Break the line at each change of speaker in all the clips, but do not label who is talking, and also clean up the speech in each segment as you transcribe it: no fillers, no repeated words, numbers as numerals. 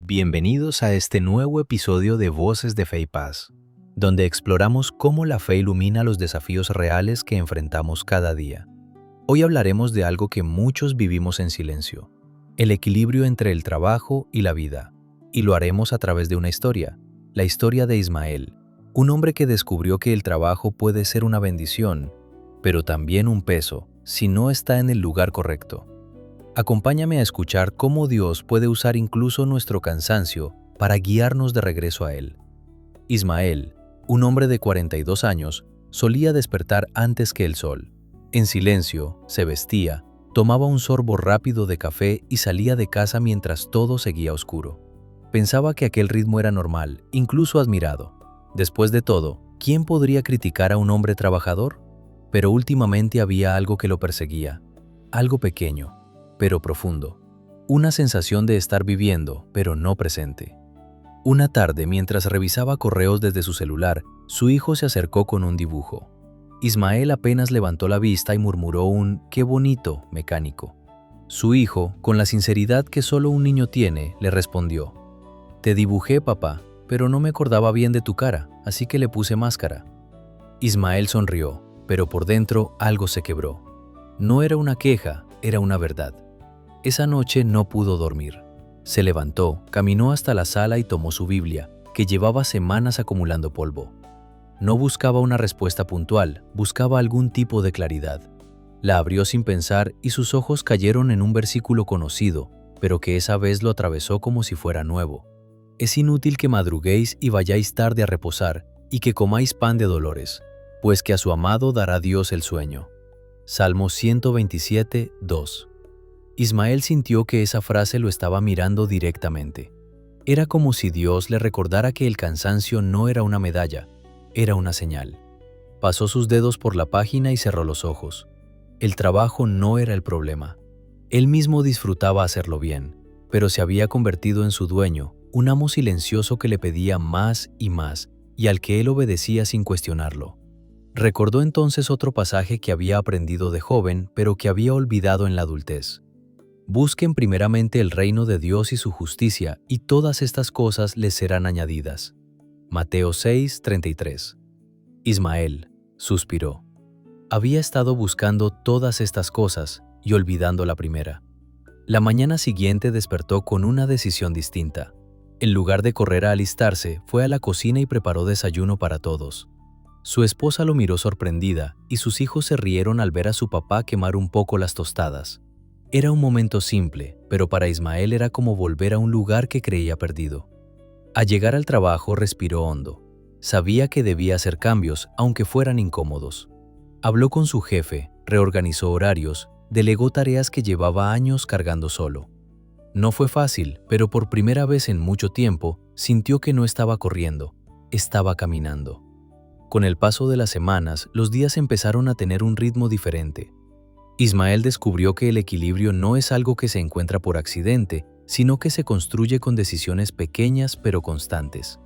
Bienvenidos a este nuevo episodio de Voces de Fe y Paz, donde exploramos cómo la fe ilumina los desafíos reales que enfrentamos cada día. Hoy hablaremos de algo que muchos vivimos en silencio, el equilibrio entre el trabajo y la vida, y lo haremos a través de una historia, la historia de Ismael, un hombre que descubrió que el trabajo puede ser una bendición, pero también un peso, si no está en el lugar correcto. Acompáñame a escuchar cómo Dios puede usar incluso nuestro cansancio para guiarnos de regreso a Él. Ismael, un hombre de 42 años, solía despertar antes que el sol. En silencio, se vestía, tomaba un sorbo rápido de café y salía de casa mientras todo seguía oscuro. Pensaba que aquel ritmo era normal, incluso admirado. Después de todo, ¿quién podría criticar a un hombre trabajador? Pero últimamente había algo que lo perseguía, algo pequeño, pero profundo. Una sensación de estar viviendo, pero no presente. Una tarde, mientras revisaba correos desde su celular, su hijo se acercó con un dibujo. Ismael apenas levantó la vista y murmuró un «qué bonito» mecánico. Su hijo, con la sinceridad que solo un niño tiene, le respondió: «Te dibujé, papá, pero no me acordaba bien de tu cara, así que le puse máscara». Ismael sonrió, pero por dentro algo se quebró. No era una queja, era una verdad. Esa noche no pudo dormir. Se levantó, caminó hasta la sala y tomó su Biblia, que llevaba semanas acumulando polvo. No buscaba una respuesta puntual, buscaba algún tipo de claridad. La abrió sin pensar y sus ojos cayeron en un versículo conocido, pero que esa vez lo atravesó como si fuera nuevo. Es inútil que madruguéis y vayáis tarde a reposar, y que comáis pan de dolores, pues que a su amado dará Dios el sueño. Salmo 127, 2. Ismael sintió que esa frase lo estaba mirando directamente. Era como si Dios le recordara que el cansancio no era una medalla, era una señal. Pasó sus dedos por la página y cerró los ojos. El trabajo no era el problema. Él mismo disfrutaba hacerlo bien, pero se había convertido en su dueño, un amo silencioso que le pedía más y al que él obedecía sin cuestionarlo. Recordó entonces otro pasaje que había aprendido de joven, pero que había olvidado en la adultez. Busquen primeramente el reino de Dios y su justicia, y todas estas cosas les serán añadidas. Mateo 6:33. Ismael suspiró. Había estado buscando todas estas cosas y olvidando la primera. La mañana siguiente despertó con una decisión distinta. En lugar de correr a alistarse, fue a la cocina y preparó desayuno para todos. Su esposa lo miró sorprendida y sus hijos se rieron al ver a su papá quemar un poco las tostadas. Era un momento simple, pero para Ismael era como volver a un lugar que creía perdido. Al llegar al trabajo respiró hondo. Sabía que debía hacer cambios, aunque fueran incómodos. Habló con su jefe, reorganizó horarios, delegó tareas que llevaba años cargando solo. No fue fácil, pero por primera vez en mucho tiempo sintió que no estaba corriendo, estaba caminando. Con el paso de las semanas, los días empezaron a tener un ritmo diferente. Ismael descubrió que el equilibrio no es algo que se encuentra por accidente, sino que se construye con decisiones pequeñas pero constantes.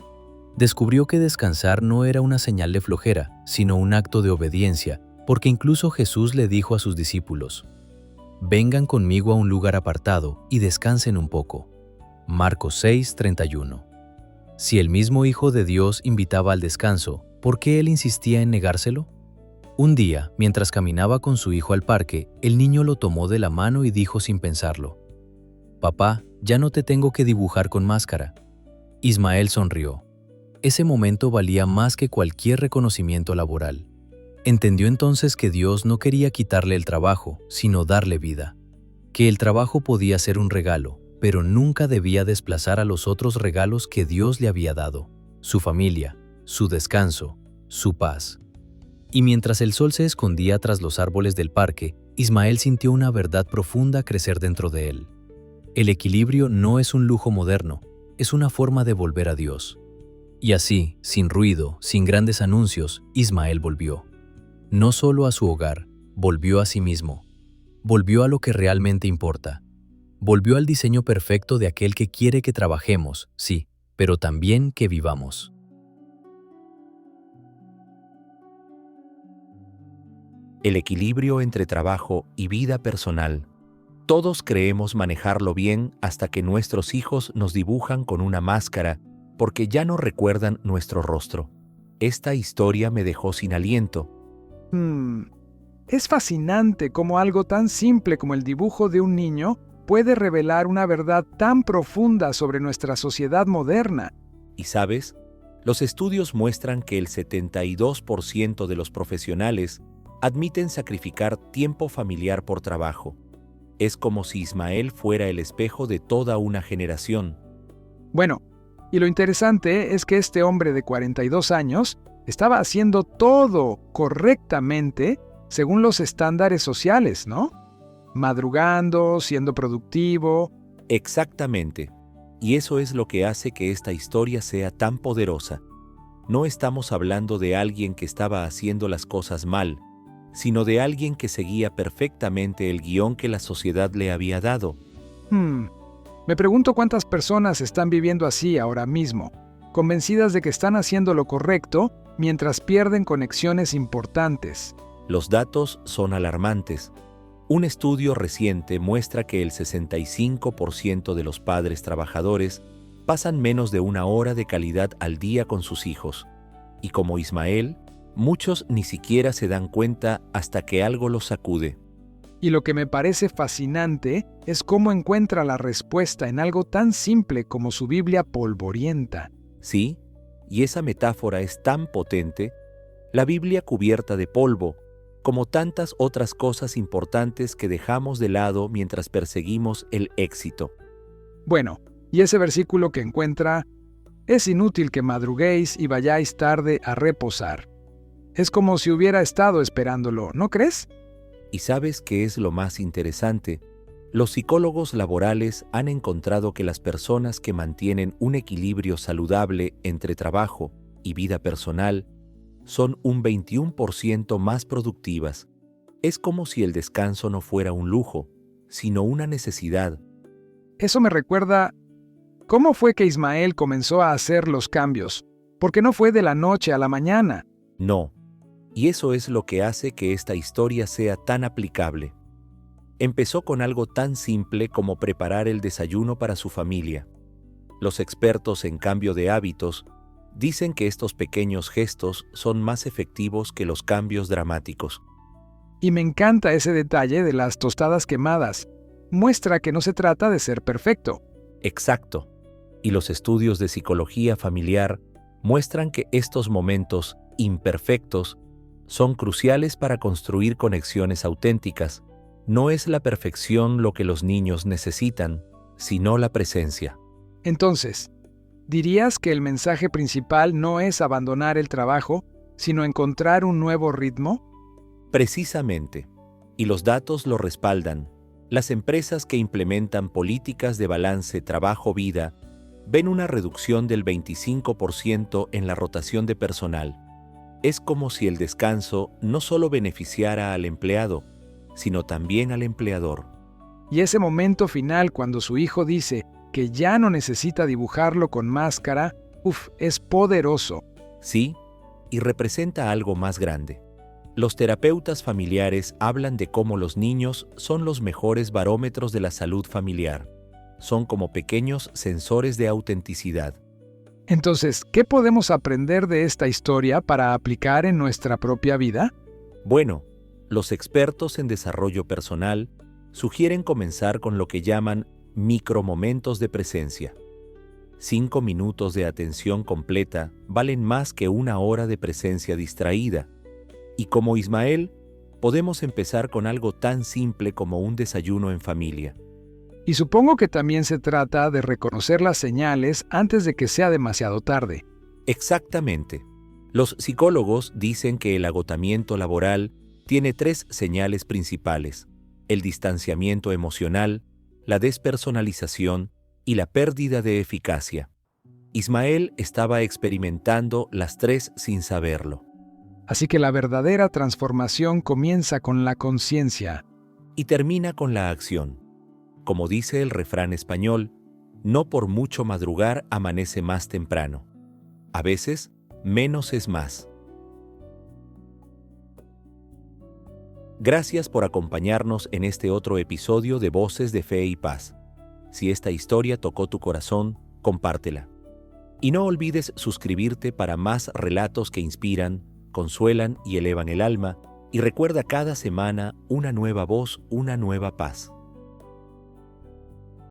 Descubrió que descansar no era una señal de flojera, sino un acto de obediencia, porque incluso Jesús le dijo a sus discípulos: «Vengan conmigo a un lugar apartado y descansen un poco». Marcos 6:31. Si el mismo Hijo de Dios invitaba al descanso, ¿por qué él insistía en negárselo? Un día, mientras caminaba con su hijo al parque, el niño lo tomó de la mano y dijo sin pensarlo: «Papá, ya no te tengo que dibujar con máscara». Ismael sonrió. Ese momento valía más que cualquier reconocimiento laboral. Entendió entonces que Dios no quería quitarle el trabajo, sino darle vida. Que el trabajo podía ser un regalo, pero nunca debía desplazar a los otros regalos que Dios le había dado: su familia, su descanso, su paz. Y mientras el sol se escondía tras los árboles del parque, Ismael sintió una verdad profunda crecer dentro de él. El equilibrio no es un lujo moderno, es una forma de volver a Dios. Y así, sin ruido, sin grandes anuncios, Ismael volvió. No solo a su hogar, volvió a sí mismo. Volvió a lo que realmente importa. Volvió al diseño perfecto de aquel que quiere que trabajemos, sí, pero también que vivamos.
El equilibrio entre trabajo y vida personal Todos creemos manejarlo bien hasta que nuestros hijos nos dibujan con una máscara porque ya no recuerdan nuestro rostro. Esta historia me dejó sin aliento.
Es fascinante cómo algo tan simple como el dibujo de un niño puede revelar una verdad tan profunda sobre nuestra sociedad moderna.
Y sabes, los estudios muestran que el 72% de los profesionales admiten sacrificar tiempo familiar por trabajo. Es como si Ismael fuera el espejo de toda una generación.
Bueno, y lo interesante es que este hombre de 42 años estaba haciendo todo correctamente según los estándares sociales, ¿no? Madrugando, siendo productivo.
Exactamente. Y eso es lo que hace que esta historia sea tan poderosa. No estamos hablando de alguien que estaba haciendo las cosas mal, sino de alguien que seguía perfectamente el guión que la sociedad le había dado.
Me pregunto cuántas personas están viviendo así ahora mismo, convencidas de que están haciendo lo correcto mientras pierden conexiones importantes.
Los datos son alarmantes. Un estudio reciente muestra que el 65% de los padres trabajadores pasan menos de una hora de calidad al día con sus hijos. Y como Ismael, muchos ni siquiera se dan cuenta hasta que algo los sacude.
Y lo que me parece fascinante es cómo encuentra la respuesta en algo tan simple como su Biblia polvorienta.
Sí, y esa metáfora es tan potente, la Biblia cubierta de polvo, como tantas otras cosas importantes que dejamos de lado mientras perseguimos el éxito.
Bueno, y ese versículo que encuentra, es inútil que madruguéis y vayáis tarde a reposar. Es como si hubiera estado esperándolo, ¿no crees?
¿Y sabes qué es lo más interesante? Los psicólogos laborales han encontrado que las personas que mantienen un equilibrio saludable entre trabajo y vida personal son un 21% más productivas. Es como si el descanso no fuera un lujo, sino una necesidad.
Eso me recuerda, ¿cómo fue que Ismael comenzó a hacer los cambios? Porque no fue de la noche a la mañana.
No. Y eso es lo que hace que esta historia sea tan aplicable. Empezó con algo tan simple como preparar el desayuno para su familia. Los expertos en cambio de hábitos dicen que estos pequeños gestos son más efectivos que los cambios dramáticos.
Y me encanta ese detalle de las tostadas quemadas. Muestra que no se trata de ser perfecto.
Exacto. Y los estudios de psicología familiar muestran que estos momentos imperfectos son cruciales para construir conexiones auténticas. No es la perfección lo que los niños necesitan, sino la presencia.
Entonces, ¿dirías que el mensaje principal no es abandonar el trabajo, sino encontrar un nuevo ritmo?
Precisamente. Y los datos lo respaldan. Las empresas que implementan políticas de balance trabajo-vida ven una reducción del 25% en la rotación de personal. Es como si el descanso no solo beneficiara al empleado, sino también al empleador.
Y ese momento final cuando su hijo dice que ya no necesita dibujarlo con máscara, es poderoso.
Sí, y representa algo más grande. Los terapeutas familiares hablan de cómo los niños son los mejores barómetros de la salud familiar. Son como pequeños sensores de autenticidad.
Entonces, ¿qué podemos aprender de esta historia para aplicar en nuestra propia vida?
Bueno, los expertos en desarrollo personal sugieren comenzar con lo que llaman micromomentos de presencia. 5 minutos de atención completa valen más que una hora de presencia distraída. Y como Ismael, podemos empezar con algo tan simple como un desayuno en familia.
Y supongo que también se trata de reconocer las señales antes de que sea demasiado tarde.
Exactamente. Los psicólogos dicen que el agotamiento laboral tiene 3 señales principales: el distanciamiento emocional, la despersonalización y la pérdida de eficacia. Ismael estaba experimentando las 3 sin saberlo.
Así que la verdadera transformación comienza con la conciencia.
Y termina con la acción. Como dice el refrán español, no por mucho madrugar amanece más temprano. A veces, menos es más. Gracias por acompañarnos en este otro episodio de Voces de Fe y Paz. Si esta historia tocó tu corazón, compártela. Y no olvides suscribirte para más relatos que inspiran, consuelan y elevan el alma. Y recuerda cada semana una nueva voz, una nueva paz.